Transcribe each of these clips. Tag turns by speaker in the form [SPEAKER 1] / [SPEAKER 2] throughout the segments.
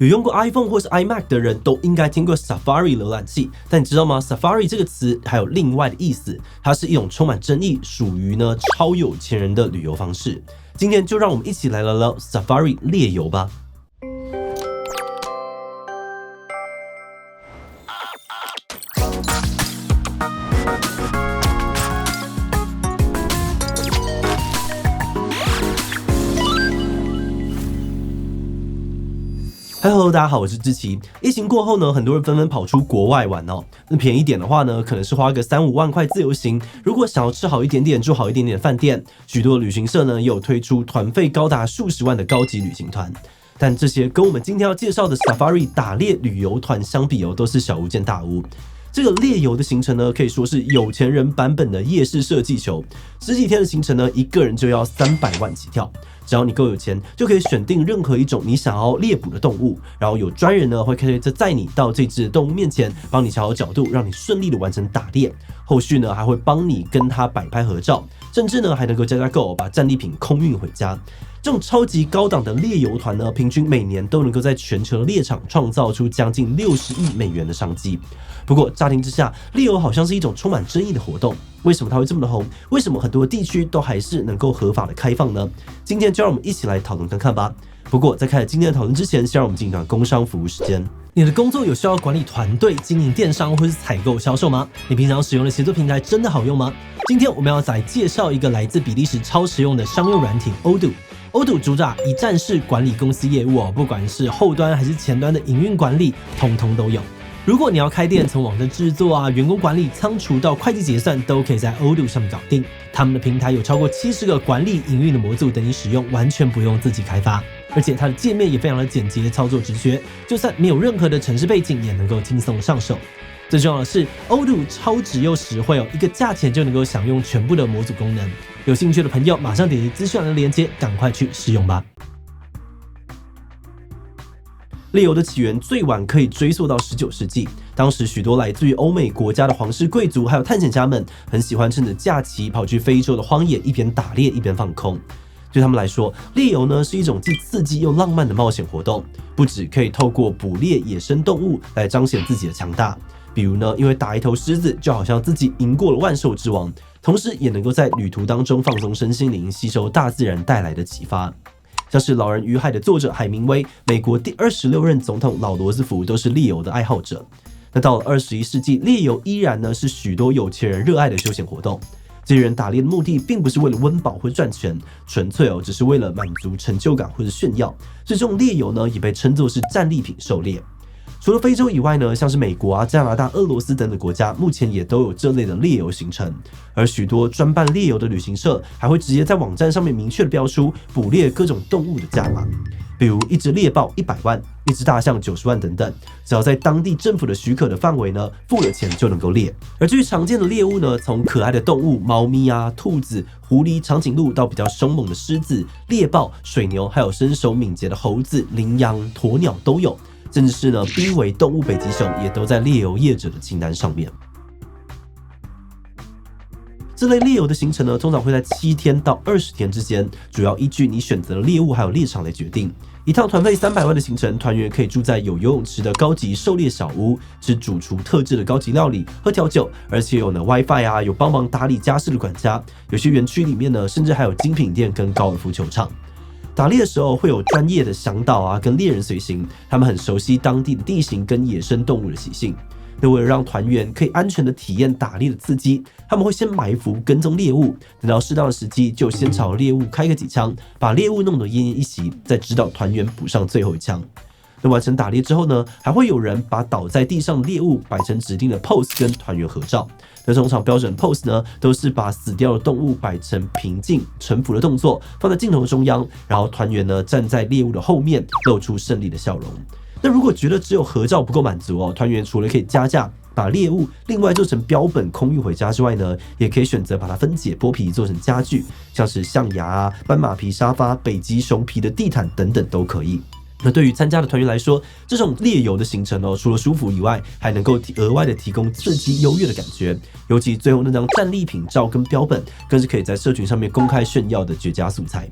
[SPEAKER 1] 有用过 iPhone 或是 iMac 的人都应该听过 Safari 浏览器，但你知道吗 ？Safari 这个词还有另外的意思，它是一种充满争议、属于超有钱人的旅游方式。今天就让我们一起来聊聊 Safari 猎游吧。Hello， 大家好，我是志奇。疫情过后呢，很多人纷纷跑出国外玩哦。那便宜一点的话呢，可能是花个3-5万块自由行。如果想要吃好一点点、住好一点点的饭店，许多旅行社呢也有推出团费高达数十万的高级旅行团。但这些跟我们今天要介绍的 Safari 打猎旅游团相比哦，都是小巫见大巫。这个猎游的行程呢，可以说是有钱人版本的夜市射气球。10几天的行程呢，一个人就要300万起跳。只要你够有钱，就可以选定任何一种你想要猎捕的动物，然后有专人呢会开车载你到这只动物面前，帮你调好角度，让你顺利的完成打猎。后续呢还会帮你跟它摆拍合照，甚至呢还能够加购，把战利品空运回家。这种超级高档的猎游团呢，平均每年都能够在全球的猎场创造出将近60亿美元的商机。不过乍听之下，猎游好像是一种充满争议的活动。为什么它会这么的红？为什么很多地区都还是能够合法的开放呢？今天就让我们一起来讨论看看吧。不过在开始今天的讨论之前，先让我们进一段工商服务时间。你的工作有需要管理团队、经营电商或是采购销售吗？你平常使用的协作平台真的好用吗？今天我们要来介绍一个来自比利时超实用的商用软体 Odoo。Odoo 主打一站式管理公司业务不管是后端还是前端的营运管理，通通都有。如果你要开店，从网站制作员工管理、仓储到会计结算，都可以在 Odoo 上面搞定。他们的平台有超过70个管理营运的模组等你使用，完全不用自己开发。而且它的界面也非常的简洁，操作直觉，就算没有任何的程式背景，也能够轻松上手。最重要的是 Odoo 超值又实惠一个价钱就能够享用全部的模组功能。有兴趣的朋友，马上点击资讯栏的连结，赶快去试用吧。猎游的起源最晚可以追溯到19世纪，当时许多来自于欧美国家的皇室贵族还有探险家们，很喜欢趁着假期跑去非洲的荒野，一边打猎一边放空。对他们来说，猎游呢是一种既刺激又浪漫的冒险活动，不只可以透过捕猎野生动物来彰显自己的强大，比如呢，因为打一头狮子就好像自己赢过了万兽之王，同时也能够在旅途当中放松身心灵，吸收大自然带来的启发。像是《老人与海》的作者海明威，美国第26任总统老罗斯福都是猎游的爱好者。那到了21世纪，猎游依然呢是许多有钱人热爱的休闲活动。这些人打猎的目的并不是为了温饱或赚钱，纯粹只是为了满足成就感或者炫耀。所以这种猎游呢也被称作是战利品狩猎。除了非洲以外呢，像是美国加拿大、俄罗斯等等国家，目前也都有这类的猎游行程。而许多专办猎游的旅行社还会直接在网站上面明确的标出捕猎各种动物的价码，比如一只猎豹100万，一只大象90万等等，只要在当地政府的许可的范围呢，付了钱就能够猎。而至于常见的猎物呢，从可爱的动物，猫咪兔子、狐狸、长颈鹿，到比较凶猛的狮子、猎豹、水牛，还有身手敏捷的猴子、羚羊、鸵鸟都有。甚至是濒危动物北极熊也都在猎游业者的清单上面。这类猎游的行程呢，通常会在7天到20天之间，主要依据你选择的猎物还有猎场来决定。一趟团费300万的行程，团员可以住在有游泳池的高级狩猎小屋，吃主厨特制的高级料理，喝调酒，而且有WiFi有帮忙打理家事的管家。有些园区里面呢，甚至还有精品店跟高尔夫球场。打猎的时候会有专业的向导跟猎人随行，他们很熟悉当地的地形跟野生动物的习性。那为了让团员可以安全的体验打猎的刺激，他们会先埋伏跟踪猎物，等到适当的时机就先朝猎物开个几枪，把猎物弄得奄奄一息，再指导团员补上最后一枪。那完成打猎之后呢，还会有人把倒在地上的猎物摆成指定的 pose 跟团员合照。那通常标准 pose 呢，都是把死掉的动物摆成平静臣服的动作，放在镜头中央，然后团员呢站在猎物的后面，露出胜利的笑容。那如果觉得只有合照不够满足团员除了可以加价把猎物另外做成标本空运回家之外呢，也可以选择把它分解剥皮做成家具，像是象牙斑马皮沙发、北极熊皮的地毯等等都可以。那对于参加的团员来说，这种猎游的行程除了舒服以外，还能够额外的提供刺激优越的感觉。尤其最后那张战利品照跟标本，更是可以在社群上面公开炫耀的绝佳素材。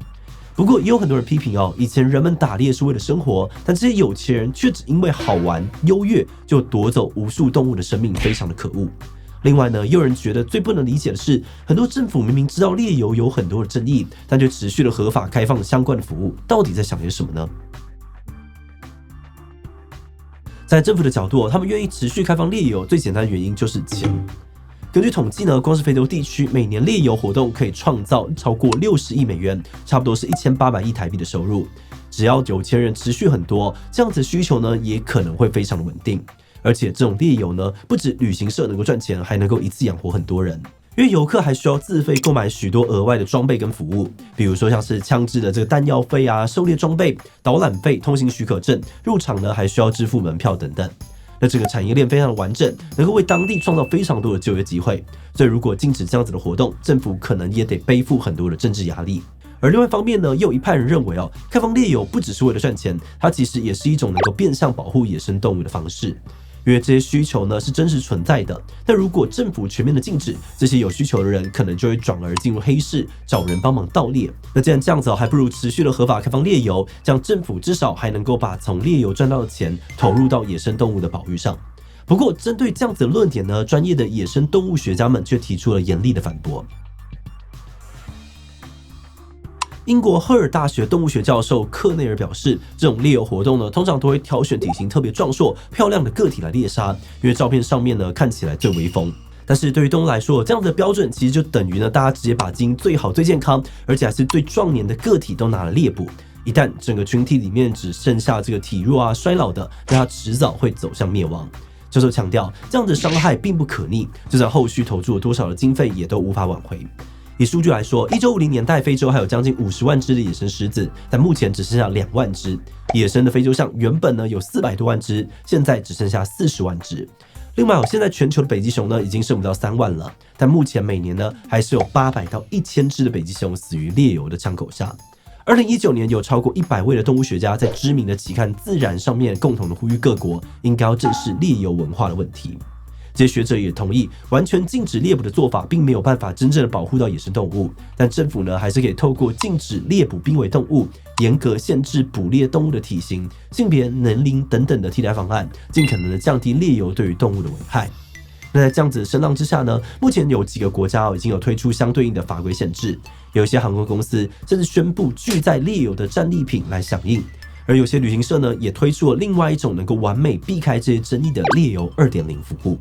[SPEAKER 1] 不过也有很多人批评以前人们打猎是为了生活，但这些有钱人却只因为好玩优越就夺走无数动物的生命，非常的可恶。另外呢，也有人觉得最不能理解的是，很多政府明明知道猎游有很多的争议，但却持续的合法开放相关的服务，到底在想些什么呢？在政府的角度，他们愿意持续开放猎游，最简单的原因就是钱。根据统计呢，光是非洲地区每年猎游活动可以创造超过60亿美元，差不多是1800亿台币的收入。只要有钱人持续很多，这样子的需求呢，也可能会非常的稳定。而且这种猎游呢，不止旅行社能够赚钱，还能够一次养活很多人。因为游客还需要自费购买许多额外的装备跟服务，比如说像是枪支的这个弹药费啊、狩猎装备、导览费、通行许可证、入场呢还需要支付门票等等。那这个产业链非常的完整，能够为当地创造非常多的就业机会。所以如果禁止这样子的活动，政府可能也得背负很多的政治压力。而另外一方面呢，也有一派人认为开放猎游不只是为了赚钱，它其实也是一种能够变相保护野生动物的方式。因为这些需求呢是真实存在的，但如果政府全面的禁止，这些有需求的人可能就会转而进入黑市，找人帮忙盗猎。那既然这样子还不如持续的合法开放猎游，这样政府至少还能够把从猎游赚到的钱投入到野生动物的保育上。不过，针对这样子的论点呢，专业的野生动物学家们却提出了严厉的反驳。英国赫尔大学动物学教授克内尔表示，这种猎游活动呢，通常都会挑选体型特别壮硕、漂亮的个体来猎杀，因为照片上面呢看起来最威风。但是对于动物来说，这样的标准其实就等于呢，大家直接把基因最好、最健康，而且还是最壮年的个体都拿来猎捕。一旦整个群体里面只剩下这个体弱啊、衰老的，那它迟早会走向灭亡。教授强调，这样的伤害并不可逆，就算后续投注了多少的经费，也都无法挽回。以数据来说，1950年代非洲还有将近50万只的野生狮子，但目前只剩下2万只。野生的非洲象原本呢有400多万只，现在只剩下40万只。另外，现在全球的北极熊呢已经剩不到3万了，但目前每年呢还是有800到1000只的北极熊死于猎游的枪口下。2019年有超过100位的动物学家在知名的期刊《自然》上面共同的呼吁各国应该要正视猎游文化的问题。这些学者也同意，完全禁止猎捕的做法并没有办法真正的保护到野生动物，但政府呢还是可以透过禁止猎捕濒危动物、严格限制捕猎动物的体型、性别、年龄等等的替代方案，尽可能的降低猎游对于动物的危害。那在这样子的声浪之下呢，目前有几个国家已经有推出相对应的法规限制，有一些航空公司甚至宣布拒载猎游的战利品来响应。而有些旅行社呢，也推出了另外一种能够完美避开这些争议的猎游 2.0 服务。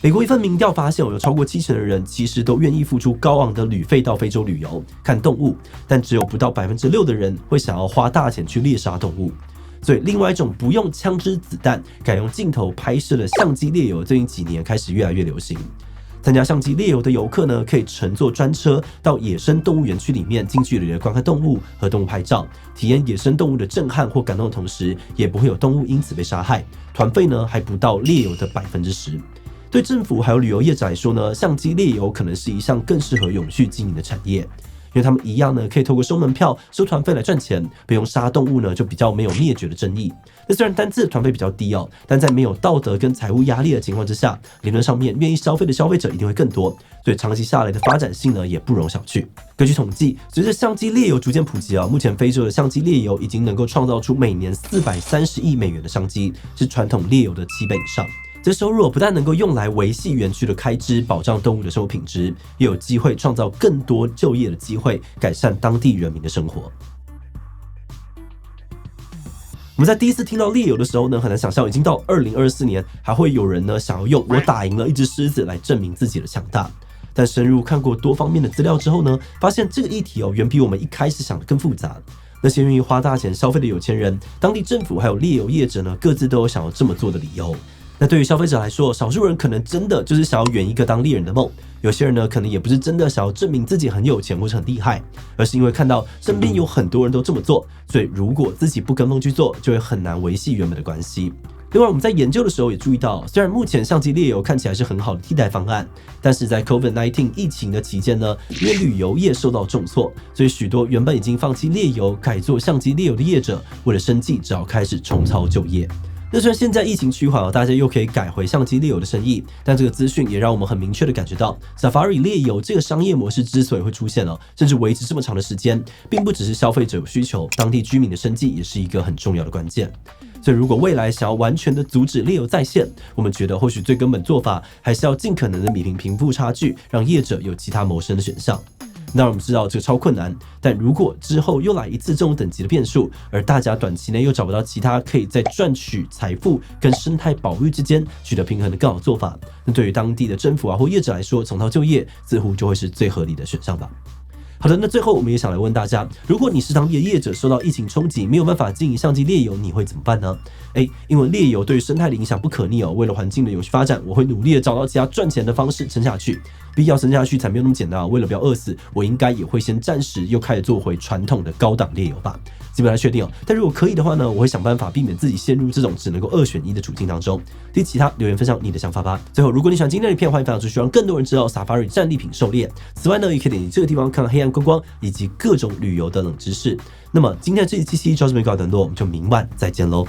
[SPEAKER 1] 美国一份民调发现，有超过70%的人其实都愿意付出高昂的旅费到非洲旅游看动物，但只有不到6%的人会想要花大钱去猎杀动物。所以，另外一种不用枪支子弹，改用镜头拍摄的相机猎游，最近几年开始越来越流行。参加相机猎游的游客呢，可以乘坐专车到野生动物园区里面，近距离的观看动物和动物拍照，体验野生动物的震撼或感动的同时，也不会有动物因此被杀害。团费呢还不到猎游的10%。对政府还有旅游业者来说呢，相机猎游可能是一项更适合永续经营的产业，因为他们一样呢可以透过收门票、收团费来赚钱，不用杀动物呢就比较没有灭绝的争议。那虽然单次的团费比较低但在没有道德跟财务压力的情况之下，理论上面愿意消费的消费者一定会更多，所以长期下来的发展性呢也不容小觑。根据统计，随着相机猎游逐渐普及目前非洲的相机猎游已经能够创造出每年430亿美元的商机，是传统猎游的7倍以上。这收入不但能够用来维系园区的开支，保障动物的生活品质，也有机会创造更多就业的机会，改善当地人民的生活。我们在第一次听到猎游的时候呢，很难想象已经到2024年，还会有人呢想要用我打赢了一只狮子来证明自己的强大。但深入看过多方面的资料之后呢，发现这个议题远比我们一开始想的更复杂。那些愿意花大钱消费的有钱人、当地政府还有猎游业者呢，各自都有想要这么做的理由。那对于消费者来说，少数人可能真的就是想要圆一个当猎人的梦，有些人呢可能也不是真的想要证明自己很有钱或是很厉害，而是因为看到身边有很多人都这么做，所以如果自己不跟风去做，就会很难维系原本的关系。另外，我们在研究的时候也注意到，虽然目前相机猎游看起来是很好的替代方案，但是在 COVID-19 疫情的期间呢，因为旅游业受到重挫，所以许多原本已经放弃猎游改做相机猎游的业者，为了生计只好开始重操旧业。那虽然现在疫情趋缓大家又可以改回相机猎游的生意，但这个资讯也让我们很明确的感觉到 Safari 猎游这个商业模式之所以会出现甚至维持这么长的时间，并不只是消费者有需求，当地居民的生计也是一个很重要的关键。所以如果未来想要完全的阻止猎游再现，我们觉得或许最根本做法还是要尽可能的弭平贫富差距，让业者有其他谋生的选项。那我们知道这个超困难，但如果之后又来一次这种等级的变数，而大家短期内又找不到其他可以在赚取财富跟生态保育之间取得平衡的更好做法，那对于当地的政府或业者来说，重操旧业似乎就会是最合理的选项吧。好的，那最后我们也想来问大家，如果你是当地的业者，受到疫情冲击，没有办法经营相机猎游，你会怎么办呢？因为猎游对于生态的影响不可逆为了环境的有序发展，我会努力的找到其他赚钱的方式撑下去。必要撑下去才没有那么简单为了不要饿死，我应该也会先暂时又开始做回传统的高档猎游吧。基本上确定但如果可以的话呢，我会想办法避免自己陷入这种只能够2选1的处境当中。对其他留言分享你的想法吧。最后，如果你喜欢今天的影片，欢迎分享出去，让更多人知道 Safari 战利品狩猎。此外呢，也可以点击这个地方看黑暗观光以及各种旅游的冷知识。那么今天这一期就到这边告一段落，我们就明晚再见喽。